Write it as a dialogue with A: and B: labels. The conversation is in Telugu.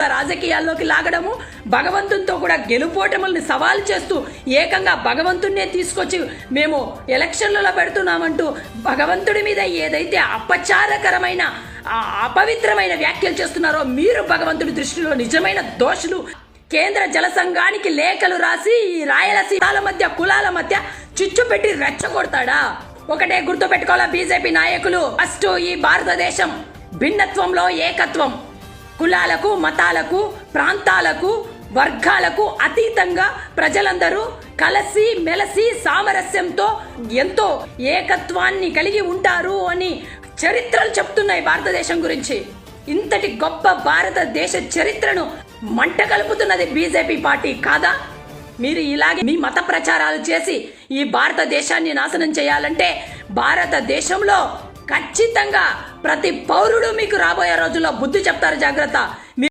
A: రాజకీయాల్లోకి లాగడము, భగవంతునితో కూడా గెలుపోటముల్ని సవాల్ చేస్తూ ఏకంగా భగవంతుడినే తీసుకొచ్చి మేము ఎలక్షన్లలో పెడుతున్నామంటూ భగవంతుడి మీద ఏదైతే అపచారకరమైన అపవిత్రమైన వ్యాఖ్యలు చేస్తున్నారో మీరు భగవంతుడి దృష్టిలో నిజమైన దోషులు. కేంద్ర జల సంఘానికి లేఖలు రాసి ఈ రాయలసీమల మధ్య కులాల మధ్య చిచ్చు పెట్టి రెచ్చగొడతాడా? ఒకటే గుర్తు పెట్టుకోవాలా బీజేపీ నాయకులు, ఫస్ట్ ఈ భారతదేశం భిన్నత్వంలో ఏకత్వం, కులాలకు మతాలకు ప్రాంతాలకు వర్గాలకు అతీతంగా ప్రజలందరూ కలిసి మెలసి సామరస్యంతో ఎంతో ఏకత్వాన్ని కలిగి ఉంటారు అని చరిత్రలు చెప్తున్నాయి భారతదేశం గురించి. ఇంతటి గొప్ప భారతదేశ చరిత్రను మంట కలుపుతున్నది బీజేపీ పార్టీ కాదా? మీరు ఇలాగే మీ మత ప్రచారాలు చేసి ఈ భారతదేశాన్ని నాశనం చేయాలంటే భారతదేశంలో ఖచ్చితంగా ప్రతి పౌరుడు మీకు రాబోయే రోజుల్లో బుద్ధి చెప్తారు. జాగ్రత్త.